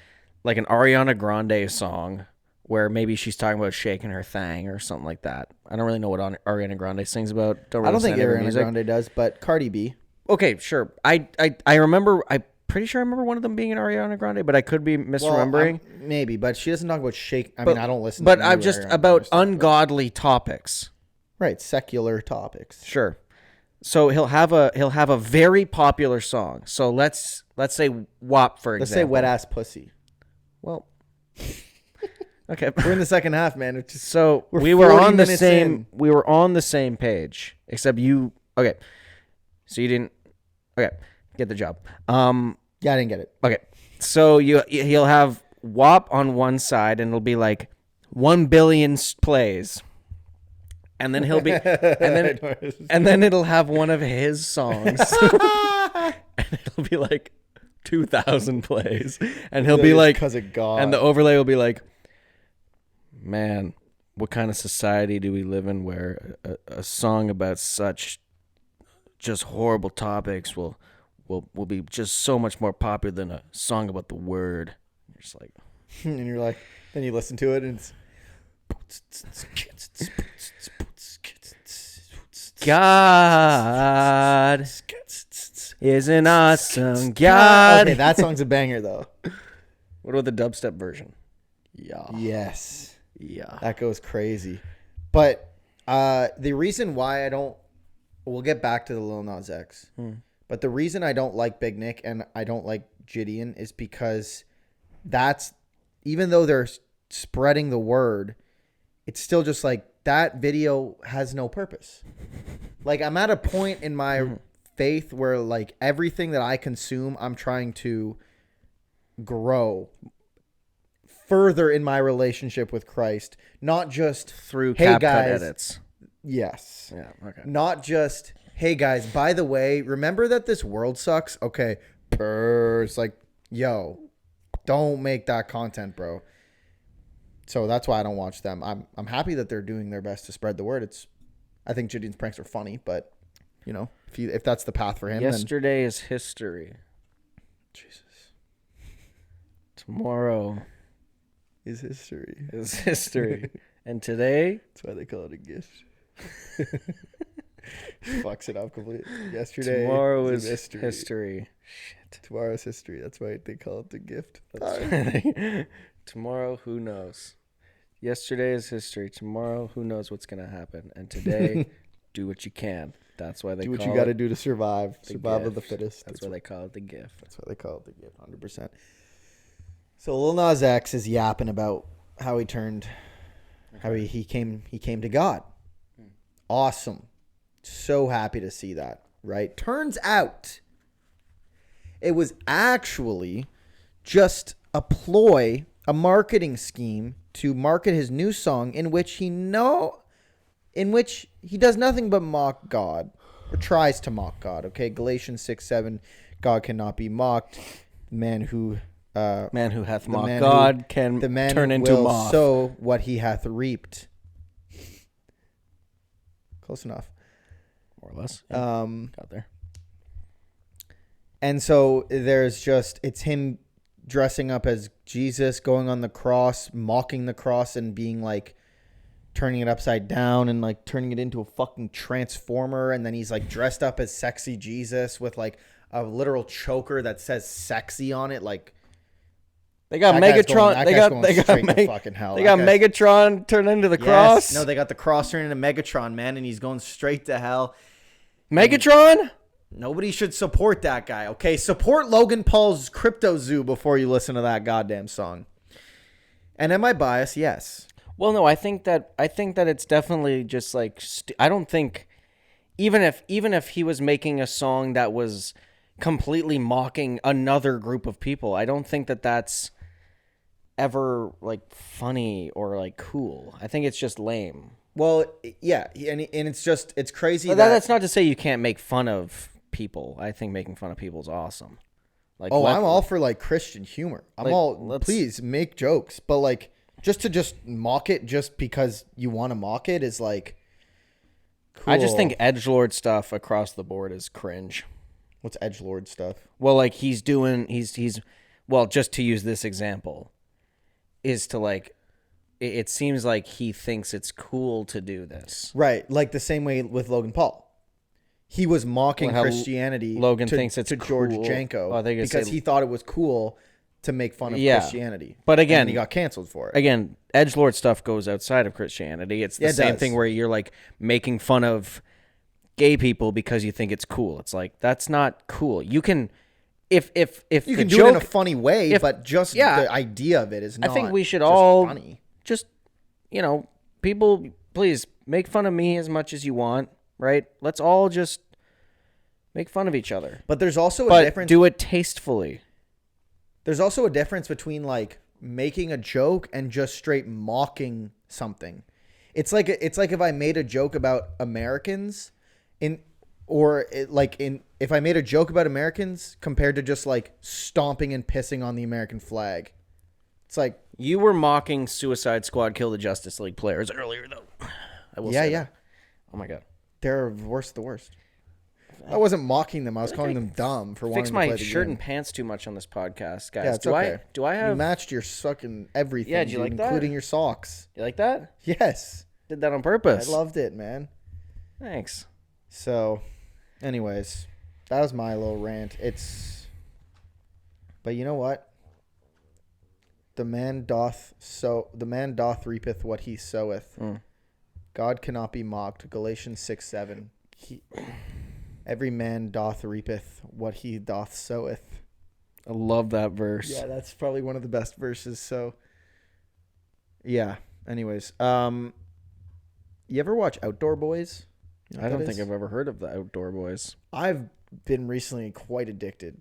an Ariana Grande song where maybe she's talking about shaking her thang or something like that. I don't really know what Ariana Grande sings about. I don't think Ariana Grande does, but Cardi B. Okay, sure. I remember. I'm pretty sure I remember one of them being an Ariana Grande, but I could be misremembering. Well, maybe, but she doesn't talk about shake. I mean, I don't listen. But to I'm just Ariana about stuff, ungodly topics. Right, secular topics. Sure. So he'll have a very popular song. So let's say WAP for example. Let's say wet ass pussy. Well, okay. We're in the second half, man. So we were on the same. We were on the same page, except you. Okay. So you didn't. Okay, get the job. Yeah, I didn't get it. Okay, so he'll have WAP on one side, and it'll be 1 billion plays, and then he'll be, and then it'll have one of his songs, and it'll be 2,000 plays, and he'll be because of God, and the overlay will be man, what kind of society do we live in where a song about such just horrible topics will be just so much more popular than a song about the word. You're just and you're then you listen to it and it's God is an awesome God. Okay, that song's a banger though. What about the dubstep version? Yeah. Yes. Yeah. That goes crazy. But the reason why I don't, we'll get back to the Lil Nas X. But the reason I don't like Big Nick and I don't like Gideon is because that's, even though they're spreading the word, it's still just like that video has no purpose. Like, I'm at a point in my faith where like everything that I consume, I'm trying to grow further in my relationship with Christ, not just Through hey CapCut guys, edits. yes. Yeah. Okay. Not just, hey guys, by the way, remember that this world sucks? Okay. It's like, yo, don't make that content, bro. So that's why I don't watch them. I'm happy that they're doing their best to spread the word. I think Gideon's pranks are funny, but you know, if that's the path for him, Yesterday is history. Jesus Tomorrow is history. is history. And today, That's why they call it a gift. Fucks it up completely. Yesterday, tomorrow is history. history. Shit. Tomorrow's history. That's why they call it the gift. Tomorrow, who knows? Yesterday is history. Tomorrow, who knows what's gonna happen? And today, do what you can. That's why they do what call you got to it do to survive. the Survival of the gift. fittest. That's why they call it the gift. That's why they call it the gift. 100%. So Lil Nas X is yapping about how he turned, how he came to God. Awesome. So happy to see that. Right. Turns out, it was actually just a ploy, a marketing scheme to market his new song in which he does nothing but mock God, or tries to mock God. Okay, Galatians 6:7, God cannot be mocked. Man who hath mocked man God can the man turn into will moth. sow what he hath reaped. Close enough. More or less. Got there. And so it's him dressing up as Jesus, going on the cross, mocking the cross, and being like, turning it upside down and like turning it into a fucking transformer. And then he's like dressed up as sexy Jesus with like a literal choker that says sexy on it. Like, They got Megatron. They got fucking hell. They got Megatron turned into the cross. No, they got the cross turned into Megatron, man, and he's going straight to hell. Megatron? Nobody should support that guy, okay? Support Logan Paul's Crypto Zoo before you listen to that goddamn song. And am I biased? Yes. Well, no, I think that it's definitely just like I don't think even if he was making a song that was completely mocking another group of people, I don't think that that's ever like funny or like cool. I think it's just lame. Well, yeah, and it's crazy But that's not to say you can't make fun of people. I think making fun of people is awesome. Like, I'm all for like Christian humor. Please make jokes, but like just mock it just because you want to mock it is like cool. I just think edgelord stuff across the board is cringe. What's edgelord stuff? Well, like he's well, just to use this example, is to like it seems like he thinks it's cool to do this. Right, like the same way with Logan Paul. He was mocking Christianity. Logan thinks it's to cool. George Janko because he thought it was cool to make fun of Christianity. But again, and he got canceled for it. Again, edgelord stuff goes outside of Christianity. It's the same thing where you're like making fun of gay people because you think it's cool. It's like that's not cool. You can if you can do it in a funny way, but just the idea of it is not. I think we should just all funny. Just people, please make fun of me as much as you want, right? Let's all just make fun of each other. But there's also a difference. Do it tastefully. There's also a difference between like making a joke and just straight mocking something. It's like if I made a joke about Americans if I made a joke about Americans compared to just like stomping and pissing on the American flag. It's like you were mocking Suicide Squad Kill the Justice League players earlier though. I will say that. Oh my god. They're worst the worst. I wasn't mocking them. I was calling them dumb for wanting to play the game. Fix my shirt and pants too much on this podcast, guys. Yeah, it's okay. Do I have... You matched your fucking everything, yeah, did you like that? Including your socks. You like that? Yes. Did that on purpose. I loved it, man. Thanks. So, anyways, that was my little rant. But you know what? The man doth reapeth what he soweth. God cannot be mocked. Galatians 6:7. Every man doth reapeth what he doth soweth. I love that verse. Yeah, that's probably one of the best verses. So, yeah. Anyways, you ever watch Outdoor Boys? You know I what don't that think is? I've ever heard of the Outdoor Boys. I've been recently quite addicted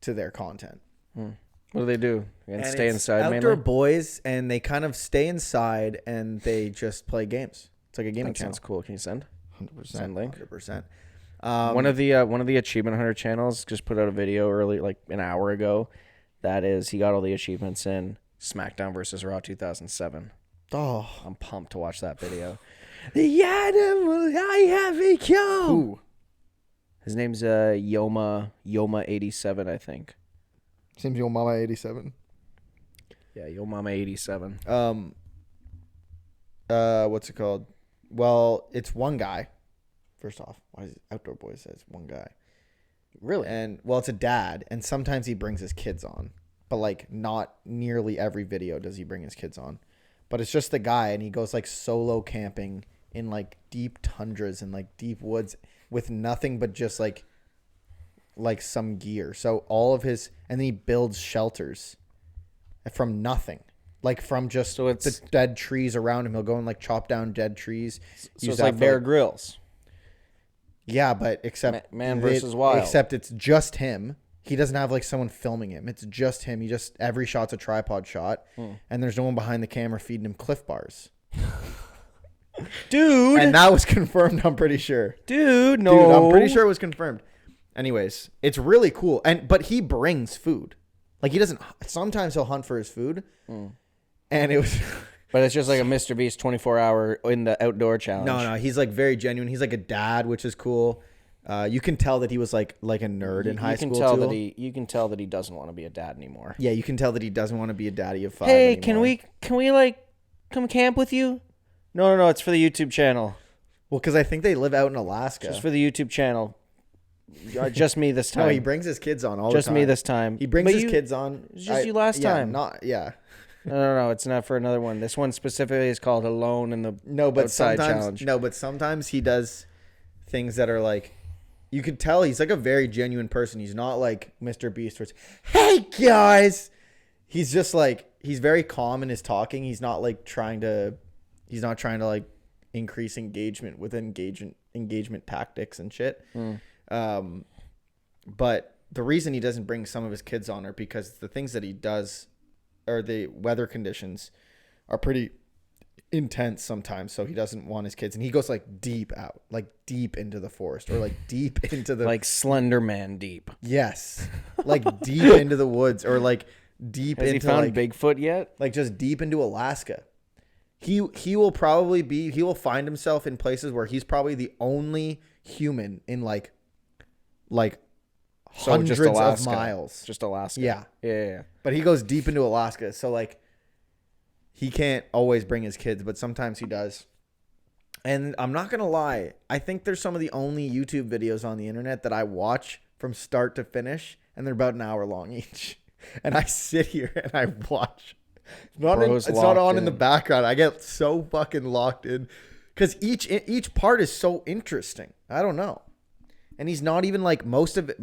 to their content. What do they do? And stay it's inside Outdoor mainly? Boys, and they kind of stay inside and they just play games. It's like a gaming That sounds channel. cool. Can you send? 100%. Send link. 100%. One of the Achievement Hunter channels just put out a video early, like an hour ago. That is, he got all the achievements in SmackDown versus Raw 2007. Oh, I'm pumped to watch that video. The animal I have become. who? His name's Yoma87, I think. Seems your mama 87. Yeah, Yomama87. What's it called? Well, it's one guy. First off, why is it Outdoor Boys says one guy? Really? And well, it's a dad, and sometimes he brings his kids on, but like not nearly every video does he bring his kids on. But it's just the guy, and he goes like solo camping in like deep tundras and like deep woods with nothing but just like some gear. So all of his, and then he builds shelters from nothing. Like from just So it's- the dead trees around him. He'll go and like chop down dead trees. So use it's that like for, Bear Grylls. Yeah, but except Man versus Wild. Except it's just him. He doesn't have like someone filming him. It's just him. He just every shot's a tripod shot, and there's no one behind the camera feeding him Cliff Bars. Dude. And that was confirmed. I'm pretty sure. Dude, no. Dude, I'm pretty sure it was confirmed. Anyways, it's really cool. But he brings food. Like he doesn't. Sometimes he'll hunt for his food, and it was. But it's just like a Mr. Beast 24-hour in the outdoor challenge. No, he's like very genuine. He's like a dad, which is cool. You can tell that he was like a nerd in high school too. You can tell that he doesn't want to be a dad anymore. Yeah, you can tell that he doesn't want to be a daddy of 5 Hey, anymore. can we like come camp with you? No, it's for the YouTube channel. Well, because I think they live out in Alaska. Just for the YouTube channel. Just me this time. No, he brings his kids on all Just the time. me this time. He brings But his you- kids on. It's just you last time. Yeah. No, it's not for another one. This one specifically is called Alone in the No, but Outside sometimes Challenge. sometimes he does things that are like, you could tell he's like a very genuine person. He's not like Mr. Beast, where it's, hey guys. He's just like, he's very calm in his talking. He's not trying to like increase engagement with engagement tactics and shit. But the reason he doesn't bring some of his kids on are because the things that he does, or the weather conditions, are pretty intense sometimes. So he doesn't want his kids, and he goes like deep out, like deep into the forest, or like deep into the like Slender Man deep. yes, like deep into the woods, or like deep Has he into found like Bigfoot yet? like just deep into Alaska. He will find himself in places where he's probably the only human in like So hundreds just of Alaska. miles. Just Alaska. Yeah. Yeah. But he goes deep into Alaska, so like he can't always bring his kids, but sometimes he does. And I'm not gonna lie, I think there's some of the only YouTube videos on the internet that I watch from start to finish, and they're about an hour long each. And I sit here and I watch. It's not Bro's on in locked the in. background. I get so fucking locked in because each part is so interesting. I don't know. And he's not even like most of it.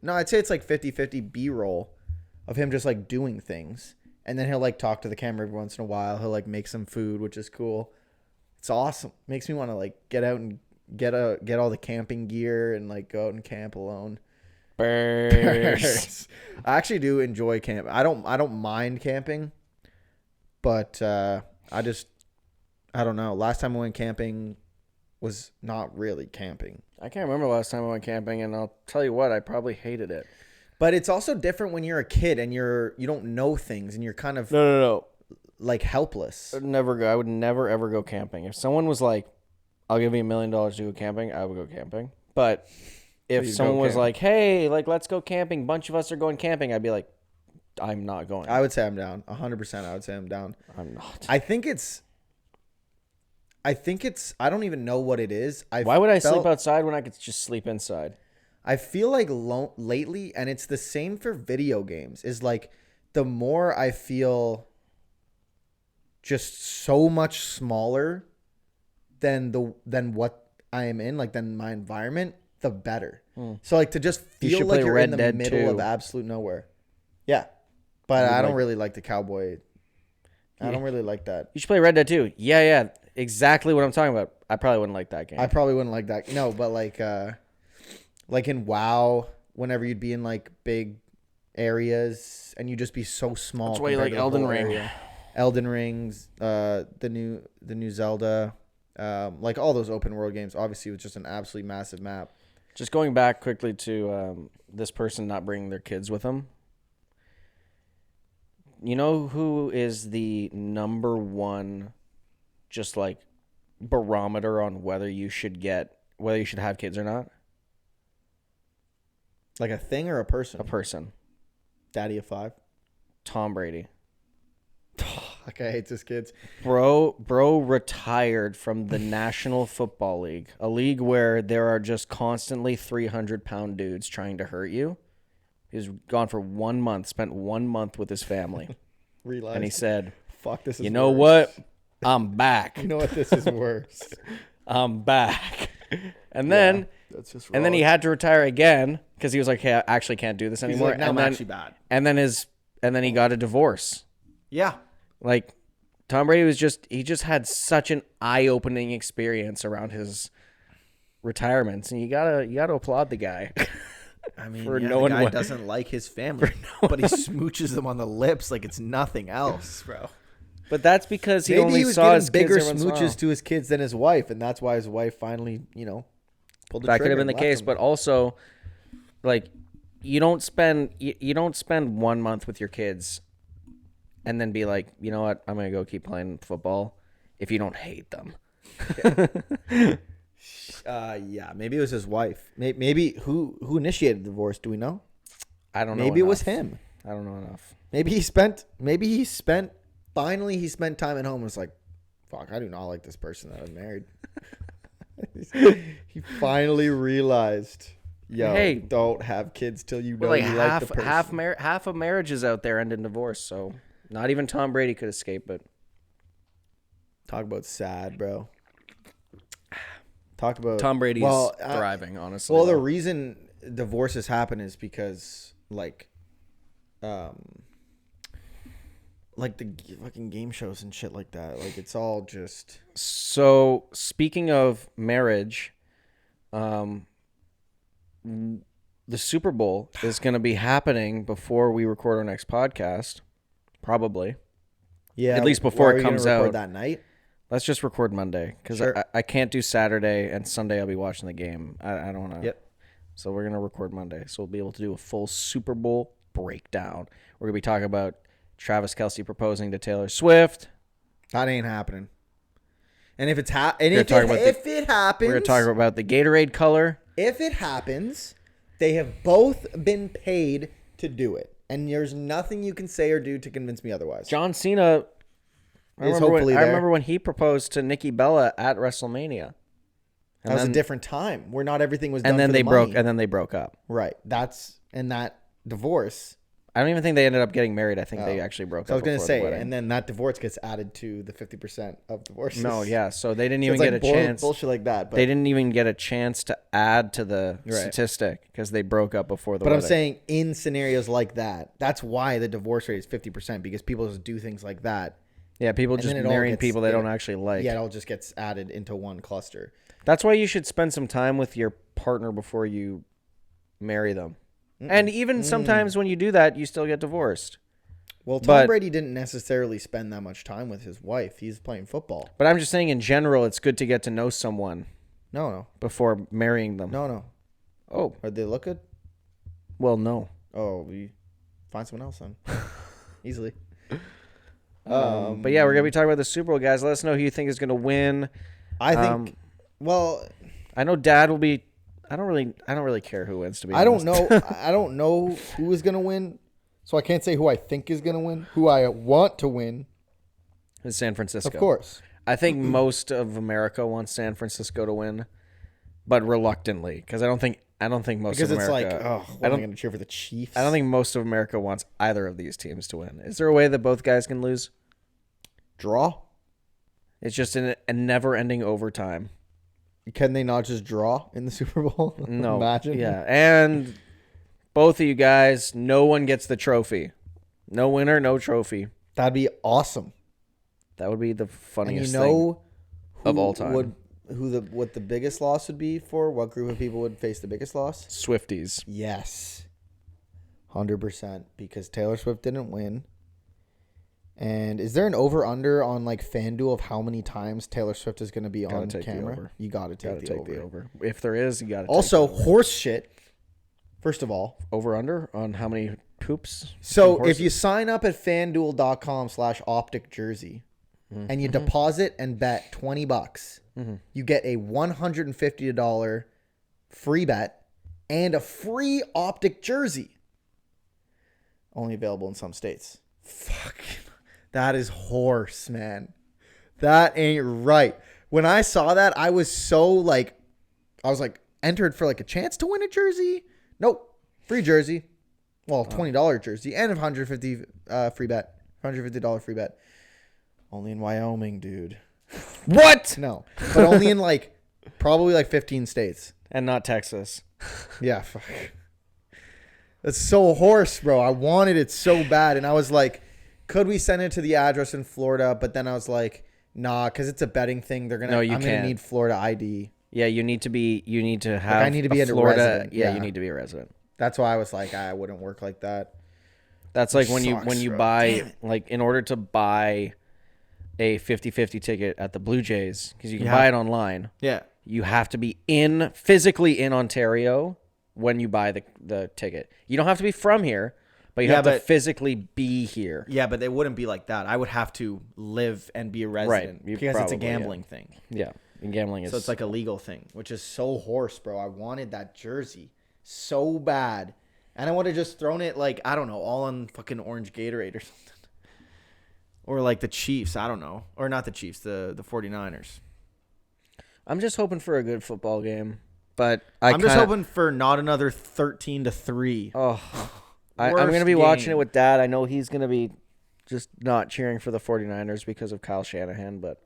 No, I'd say it's like 50-50 B-roll of him just like doing things. And then he'll like talk to the camera every once in a while. He'll like make some food, which is cool. It's awesome. Makes me want to like get out and get all the camping gear and like go out and camp alone. Bears. I actually do enjoy camp. I don't mind camping, but I don't know. Last time I went camping was not really camping. I can't remember last time I went camping, and I'll tell you what, I probably hated it. But it's also different when you're a kid and you don't know things and you're kind of No. like helpless. I'd never go. I would never ever go camping. If someone was like, "I'll give you $1 million to go camping," I would go camping. But if you'd someone go was camping. like, "Hey, like let's go camping," bunch of us are going camping, I'd be like, "I'm not going." I would say I'm down. 100%. I would say I'm down. I'm not. I think it's I don't even know what it is. Why would I sleep outside when I could just sleep inside? I feel like lately, and it's the same for video games, is like the more I feel just so much smaller than what I am in, like than my environment, the better. So like to just feel like you're in the middle of absolute nowhere. Yeah. But I don't really like the cowboy. I don't really like that. You should play Red Dead 2. Yeah. Exactly what I'm talking about. I probably wouldn't like that game. I probably wouldn't like that. No, but like in WoW, whenever you'd be in like big areas and you'd just be so small. That's why you like Elden Ring. Elden Rings, the new Zelda, like all those open world games. Obviously, it was just an absolutely massive map. Just going back quickly to this person not bringing their kids with them. You know who is the number one, just like barometer on whether you should have kids or not? Like a thing or a person? A person. Daddy of 5. Tom Brady. Like I hate his kids. Bro retired from the National Football League, a league where there are just constantly 300-pound dudes trying to hurt you. He was gone for 1 month, spent 1 month with his family. Realized. And he said, fuck, this is You know what? I'm back. You know what? This is worse. I'm back. And then that's just wrong. And then he had to retire again because he was like, hey, I actually can't do this anymore. Like, I'm actually bad. And then he got a divorce. Yeah. Like Tom Brady he just had such an eye-opening experience around his retirements, and you gotta applaud the guy. I mean, for the guy doesn't like his family, but he smooches them on the lips like it's nothing else, bro. But that's because he Maybe only he was saw his bigger kids smooches to his kids than his wife, and that's why his wife finally, pulled the trigger. That could have been the case, but also, like, you don't spend 1 month with your kids, and then be like, you know what, I'm gonna go keep playing football, if you don't hate them. Yeah, maybe it was his wife. Maybe who initiated the divorce? Do we know? I don't know. Maybe it was him. I don't know enough. Maybe he spent. Finally, he spent time at home and was like, fuck, I do not like this person that I'm married. He finally realized, hey, don't have kids till you know like you like the person. Half of marriages out there end in divorce, so not even Tom Brady could escape it. Talk about sad, bro. Talk about Tom Brady's thriving, honestly. Well, the reason divorces happen is because, like the fucking game shows and shit like that. Like, it's all just... So, speaking of marriage, the Super Bowl is going to be happening before we record our next podcast. Probably. Yeah. At least before it comes out. That night? Let's just record Monday, because I can't do Saturday, and Sunday I'll be watching the game. I don't want to... Yep. So we're going to record Monday. So we'll be able to do a full Super Bowl breakdown. We're going to be talking about Travis Kelce proposing to Taylor Swift. That ain't happening. And if it happens, we're going to talk about the Gatorade color. If it happens, they have both been paid to do it, and there's nothing you can say or do to convince me otherwise. John Cena I remember when he proposed to Nikki Bella at WrestleMania. That was a different time where not everything was done and then for they the broke money. and then they broke up. Right. That divorce. I don't even think they ended up getting married. I think they actually broke up. I was going to say, the and then that divorce gets added to the 50% of divorces. No, yeah. So they didn't even get a chance. Bullshit like that. But they didn't even get a chance to add to the statistic because they broke up before the wedding. But I'm saying in scenarios like that, that's why the divorce rate is 50%, because people just do things like that. Yeah, people just marrying people they don't actually like. Yeah, it all just gets added into one cluster. That's why you should spend some time with your partner before you marry them. And even sometimes when you do that, you still get divorced. Well, Tom Brady didn't necessarily spend that much time with his wife. He's playing football. But I'm just saying, in general, it's good to get to know someone. No. Before marrying them. No. Oh. Or they look good? Well, no. Oh, we find someone else then. Easily. But yeah, we're going to be talking about the Super Bowl, guys. Let us know who you think is going to win. I think, I know Dad will be... I don't really care who wins, to be honest. I don't know who is going to win, so I can't say who I think is going to win. Who I want to win is San Francisco. Of course. I think most of America wants San Francisco to win, but reluctantly, because I don't think I don't think most Because of it's America. like, oh, I am I don't. going to cheer for the Chiefs? I don't think most of America wants either of these teams to win. Is there a way that both guys can lose? Draw? It's just a never-ending overtime. Can they not just draw in the Super Bowl? No. Imagine. Yeah, and both of you guys, no one gets the trophy. No winner, no trophy. That'd be awesome. That would be the And funniest you know thing of all time. What the biggest loss would be for? What group of people would face the biggest loss? Swifties. Yes. 100%. Because Taylor Swift didn't win. And is there an over-under on like FanDuel of how many times Taylor Swift is going to be on camera? You got to take the over. If there is, you got to Also, take the over. horse shit. First of all. Over-under on how many poops? So if you sign up at FanDuel.com/optic jersey and you deposit and bet $20, you get a $150 free bet and a free optic jersey. Only available in some states. Fuck. That is horse, man. That ain't right. When I saw that, I was entered for like a chance to win a jersey. Nope. Free jersey. Well, $20 jersey and a $150 free bet. $150 free bet. Only in Wyoming, dude. What? No. But only in probably 15 states. And not Texas. Yeah, fuck. That's so horse, bro. I wanted it so bad. And I was like, could we send it to the address in Florida? But then I was like, nah, because it's a betting thing. I'm gonna need Florida ID. Yeah, you need to have I need to be a Florida. resident. Yeah, you need to be a resident. That's why I was like, I wouldn't work like that. That's like when Sucks, you bro. buy, like, in order to buy a 50-50 ticket at the Blue Jays, because you can buy it online. Yeah. You have to be physically in Ontario when you buy the ticket. You don't have to be from here, but you have to physically be here. Yeah, but it wouldn't be like that. I would have to live and be a resident. Right. Because it's a gambling thing. Yeah. And gambling is... So it's like a legal thing, which is so horse, bro. I wanted that jersey so bad. And I would have just thrown it, I don't know, all on fucking orange Gatorade or something. Or like the Chiefs, I don't know. Or not the Chiefs, the 49ers. I'm just hoping for a good football game. But I'm just hoping for not another 13-3. Oh, I'm going to be watching it with Dad. I know he's going to be just not cheering for the 49ers because of Kyle Shanahan, but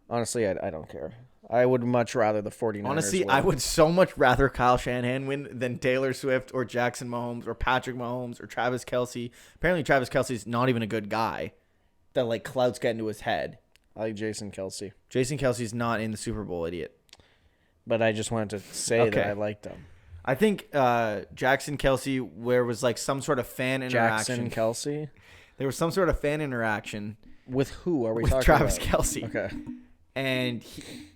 honestly, I don't care. I would much rather the 49ers Honestly, win. I would so much rather Kyle Shanahan win than Taylor Swift or Jackson Mahomes or Patrick Mahomes or Travis Kelce. Apparently, Travis Kelce's not even a good guy. That clouds get into his head. I like Jason Kelce. Jason Kelce's not in the Super Bowl, idiot. But I just wanted to say that I liked him. I think Jackson Kelce, where was some sort of fan interaction. Jackson Kelce? There was some sort of fan interaction. With who are we with talking Travis about? Kelce. Okay. And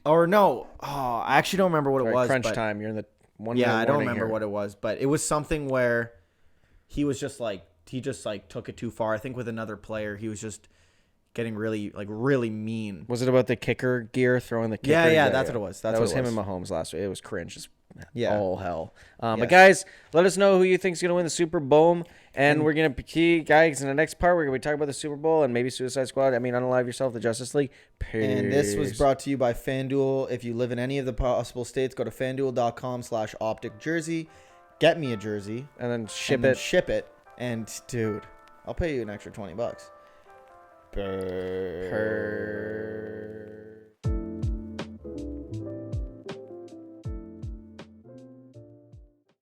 I actually don't remember what it was. Crunch time. You're in the 1 minute Yeah, I don't warning remember here. what it was, but it was something where he was just he took it too far. I think with another player, he was just getting really mean. Was it about the kicker gear, throwing the kicker? Yeah, that's what it was. That was him and Mahomes last week. It was cringe. All hell. Yes. But guys, let us know who you think's gonna win the Super Bowl, and we're gonna be guys in the next part. We're gonna be talking about the Super Bowl and maybe Suicide Squad. Unalive Yourself, the Justice League. Peace. And this was brought to you by FanDuel. If you live in any of the possible states, go to FanDuel.com/optic jersey. Get me a jersey and then ship it. And dude, I'll pay you an extra $20.